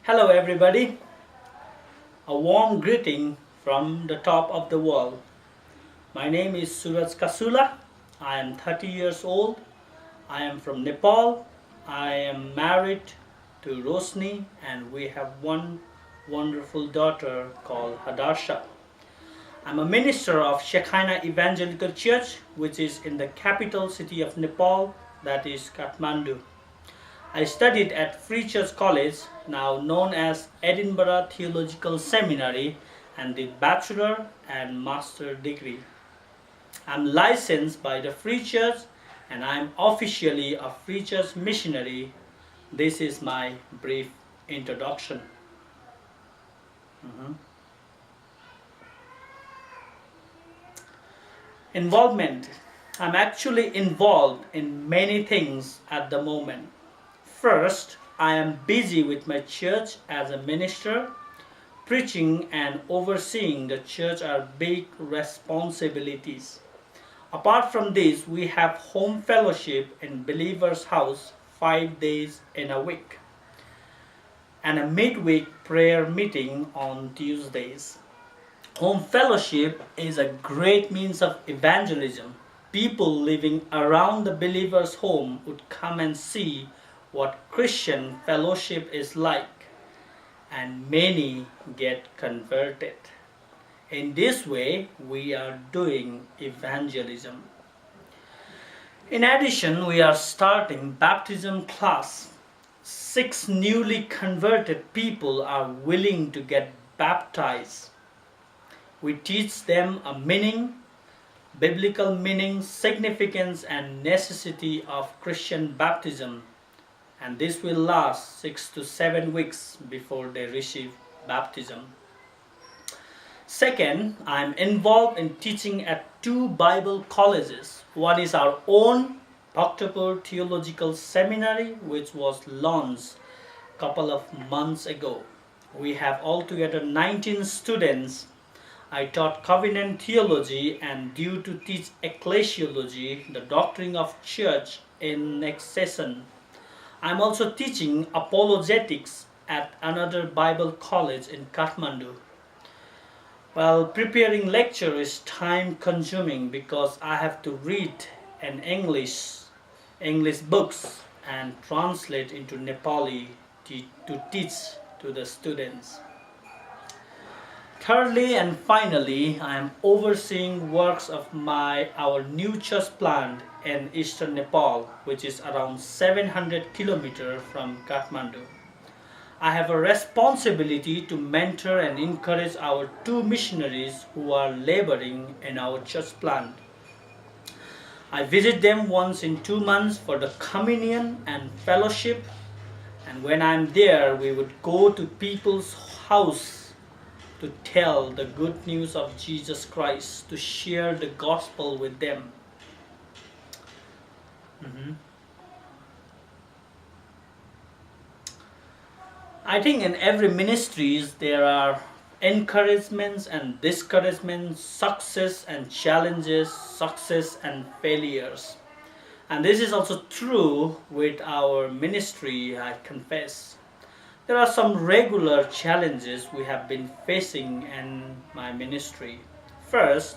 Hello, everybody. A warm greeting from the top of the world. My name is Suraj Kasula. I am 30 years old. I am from Nepal. I am married to Rosni, and we have one wonderful daughter called Hadarsha. I'm a minister of Shekinah Evangelical Church, which is in the capital city of Nepal, that is Kathmandu. I studied at Free Church College, now known as Edinburgh Theological Seminary, and did bachelor and master degree. I'm licensed by the Free Church and I'm officially a Free Church missionary. This is my brief introduction. Mhm. Involvement. I'm actually involved in many things at the moment. First, I am busy with my church as a minister. Preaching and overseeing the church are big responsibilities. Apart from this, we have home fellowship in Believer's House 5 days in a week and a midweek prayer meeting on Tuesdays. Home fellowship is a great means of evangelism. People living around the believer's home would come and see what Christian fellowship is like, and many get converted. In this way, we are doing evangelism. In addition, we are starting baptism class. 6 newly converted people are willing to get baptized. We teach them a meaning, biblical meaning, significance, and necessity of Christian baptism, and this will last 6 to 7 weeks before they receive baptism. Second, I am involved in teaching at 2 Bible colleges. One is our own Bhaktapur Theological Seminary, which was launched a couple of months ago. We have altogether 19 students. I taught covenant theology and due to teach ecclesiology, the doctrine of church, in next session. I'm also teaching apologetics at another Bible college in Kathmandu. Well, preparing lecture is time consuming because I have to read in English books and translate into Nepali to teach to the students. Thirdly and finally, I am overseeing works of our new church plant in eastern Nepal, which is around 700 kilometers from Kathmandu. I have a responsibility to mentor and encourage our 2 missionaries who are laboring in our church plant. I visit them once in 2 months for the communion and fellowship, and when I'm there, we would go to people's house to tell the good news of Jesus Christ, to share the gospel with them. I think in every ministries there are encouragements and discouragements, success and challenges, success and failures. And this is also true with our ministry, I confess. There are some regular challenges we have been facing in my ministry. First,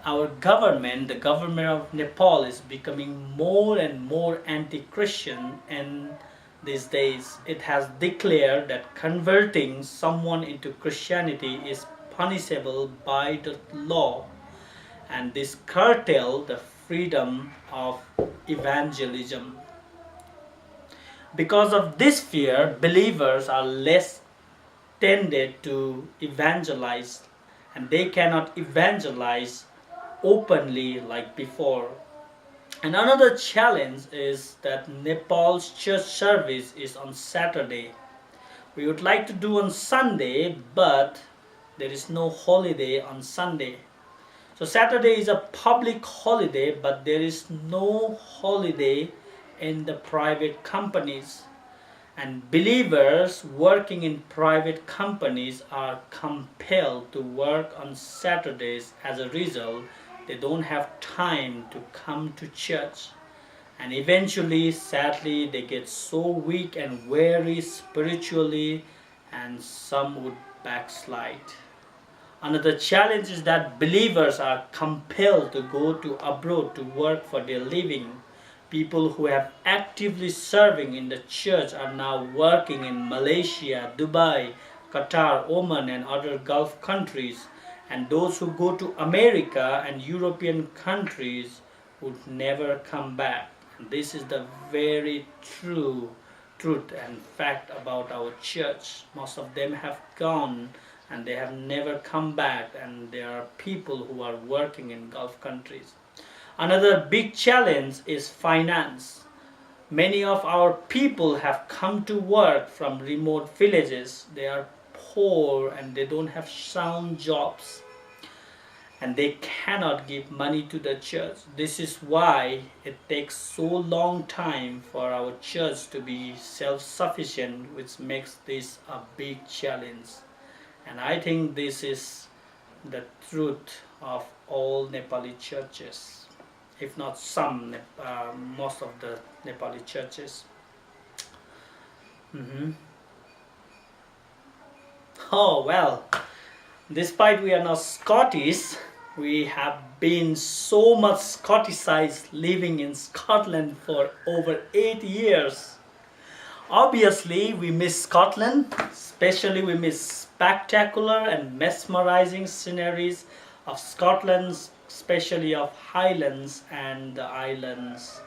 our government, the government of Nepal, is becoming more and more anti-Christian in these days. It has declared that converting someone into Christianity is punishable by the law, and this curtail the freedom of evangelism. Because of this fear, believers are less tended to evangelize, and they cannot evangelize openly like before. And another challenge is that Nepal's church service is on Saturday. We would like to do on Sunday, but there is no holiday on Sunday. So Saturday is a public holiday, but there is no holiday in the private companies. And believers working in private companies are compelled to work on Saturdays. As a result, they don't have time to come to church. And eventually, sadly, they get so weak and weary spiritually, and some would backslide. Another challenge is that believers are compelled to go to abroad to work for their living. People who have actively serving in the church are now working in Malaysia, Dubai, Qatar, Oman and other Gulf countries, and those who go to America and European countries would never come back. And this is the very true truth and fact about our church. Most of them have gone and they have never come back, and there are people who are working in Gulf countries. Another big challenge is finance. Many of our people have come to work from remote villages. They are poor and they don't have sound jobs, and they cannot give money to the church. This is why it takes so long time for our church to be self-sufficient, which makes this a big challenge. And I think this is the truth of all Nepali churches, if not some, most of the Nepali churches. Mhm. Oh well, despite we are not Scottish, we have been so much Scotticized living in Scotland for over 8 years. Obviously, we miss Scotland, especially we miss spectacular and mesmerizing sceneries of Scotland, especially of Highlands and the islands.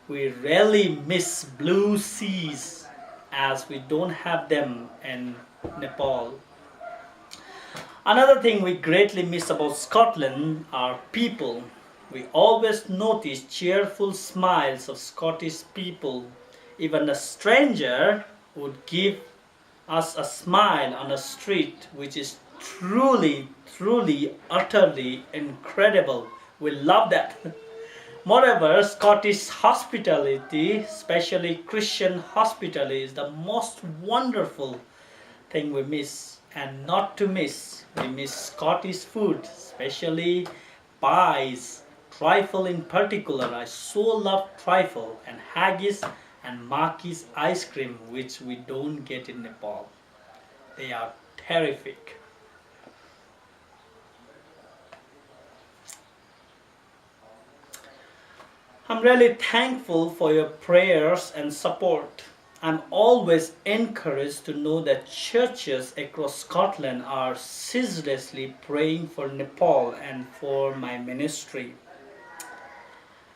We rarely miss blue seas as we don't have them in Nepal. Another thing we greatly miss about Scotland are people. We always notice cheerful smiles of Scottish people. Even a stranger would give us a smile on the street, which is truly, truly, utterly incredible. We love that. Moreover, Scottish hospitality, especially Christian hospitality, is the most wonderful thing we miss. And not to miss, we miss Scottish food, especially pies, trifle in particular. I so love trifle and haggis and Marquis ice cream, which we don't get in Nepal. They are terrific. I'm really thankful for your prayers and support. I'm always encouraged to know that churches across Scotland are ceaselessly praying for Nepal and for my ministry.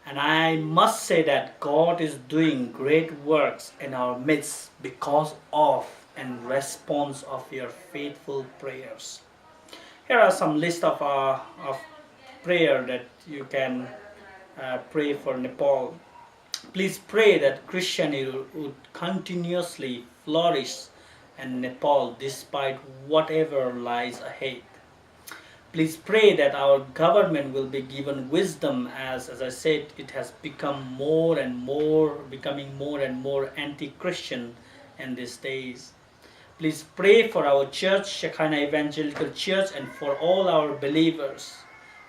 And I must say that God is doing great works in our midst because of and response of your faithful prayers. Here are some list of prayer that you can pray for Nepal. Please pray that Christianity would continuously flourish in Nepal despite whatever lies ahead. Please pray that our government will be given wisdom, as I said, it has become more and more, becoming more and more anti-Christian in these days. Please pray for our church, Shekinah Evangelical Church, and for all our believers.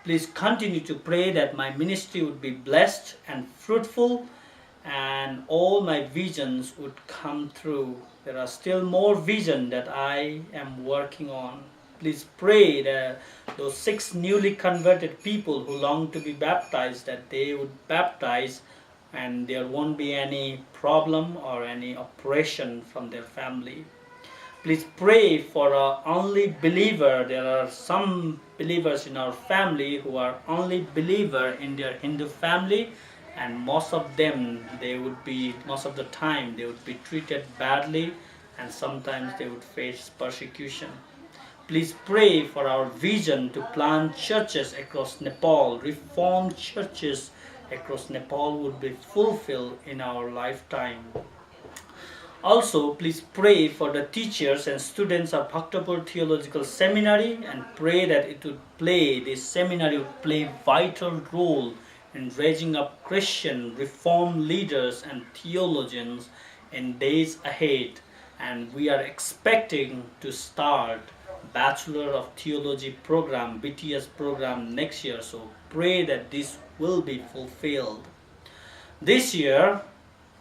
Please continue to pray that my ministry would be blessed and fruitful and all my visions would come through. There are still more vision that I am working on. Please pray that those 6 newly converted people who long to be baptized, that they would baptize and there won't be any problem or any oppression from their family. Please pray for a only believer. There are some believers in our family who are only believer in their Hindu family, and most of them, most of the time they would be treated badly, and sometimes they would face persecution. Please pray for our vision to plant churches across Nepal. Reformed churches across Nepal would be fulfilled in our lifetime. Also, please pray for the teachers and students of Bhaktapur Theological Seminary, and pray that this seminary would play vital role in raising up Christian reformed leaders and theologians in days ahead. And we are expecting to start Bachelor of Theology program, BTS program next year. So pray that this will be fulfilled. This year,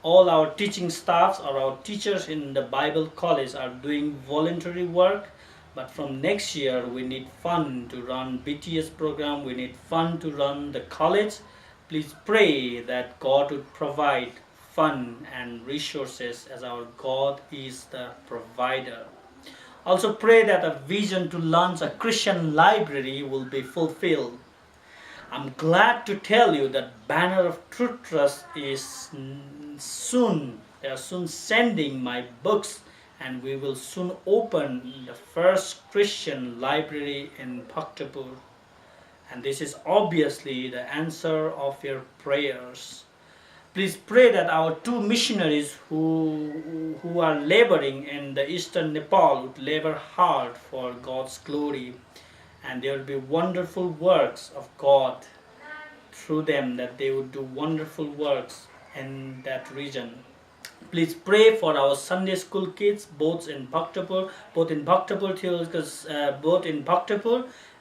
All our teaching staffs or our teachers in the Bible college are doing voluntary work. But from next year, we need fund to run BTS program. We need fund to run the college. Please pray that God would provide fund and resources, as our God is the provider. Also pray that a vision to launch a Christian library will be fulfilled. I'm glad to tell you that Banner of Truth Trust is soon, they are soon sending my books, and we will soon open the first Christian library in Bhaktapur. And this is obviously the answer of your prayers. Please pray that our two missionaries who are laboring in the eastern Nepal would labor hard for God's glory, and there will be wonderful works of God through them, that they would do wonderful works in that region. Please pray for our Sunday school kids, both in Bhaktapur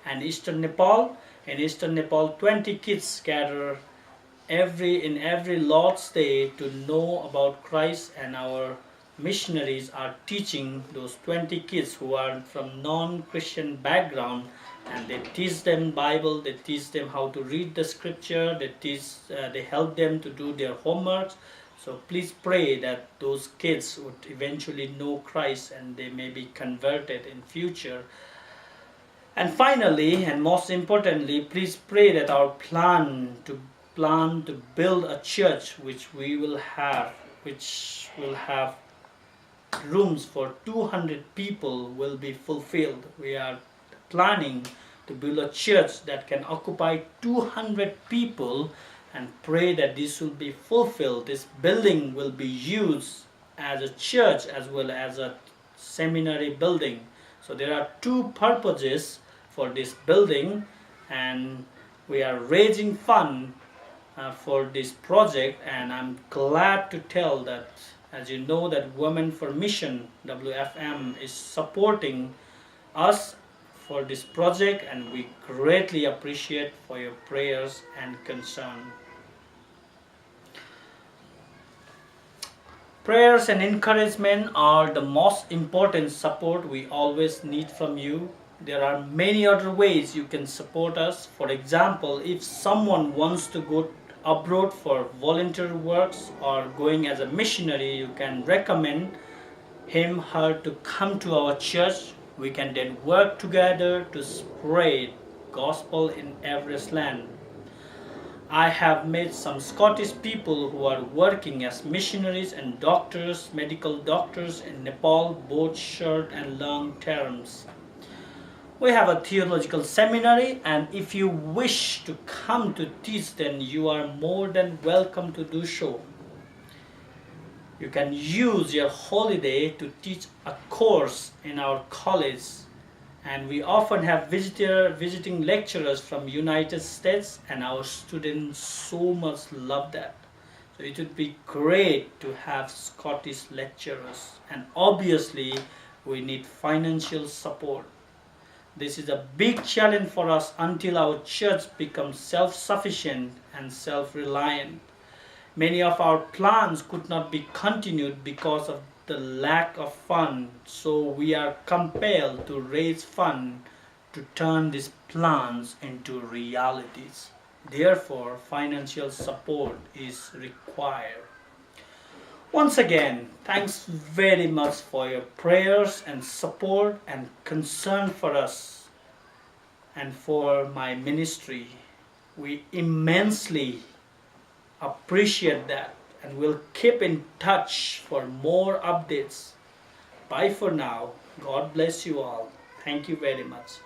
and Eastern Nepal. In Eastern Nepal, 20 kids gather in every Lord's Day to know about Christ, and our missionaries are teaching those 20 kids who are from non-Christian background, and they teach them Bible, they teach them how to read the scripture, they help them to do their homeworks. So please pray that those kids would eventually know Christ and they may be converted in future. And finally, and most importantly, please pray that our plan to build a church which will have rooms for 200 people will be fulfilled. We are planning to build a church that can occupy 200 people, and pray that this will be fulfilled. This building will be used as a church as well as a seminary building. So there are two purposes for this building, and we are raising funds for this project. And I'm glad to tell that, as you know, that Women for Mission WFM is supporting us for this project, and we greatly appreciate for your prayers and concern. Prayers and encouragement are the most important support we always need from you. There are many other ways you can support us. For example, if someone wants to go abroad for volunteer works or going as a missionary, you can recommend her to come to our church. We can then work together to spread gospel in Everest land. I have met some Scottish people who are working as missionaries and doctors, medical doctors in Nepal, both short and long terms. We have a theological seminary, and if you wish to come to teach, then you are more than welcome to do so. You can use your holiday to teach a course in our college, and we often have visiting lecturers from United States, and our students so much love that. So it would be great to have Scottish lecturers, and obviously we need financial support. This is a big challenge for us until our church becomes self-sufficient and self-reliant. Many of our plans could not be continued because of the lack of funds, so we are compelled to raise funds to turn these plans into realities. Therefore, financial support is required. Once again, thanks very much for your prayers and support and concern for us and for my ministry. We immensely appreciate that, and we'll keep in touch for more updates. Bye for now. God bless you all. Thank you very much.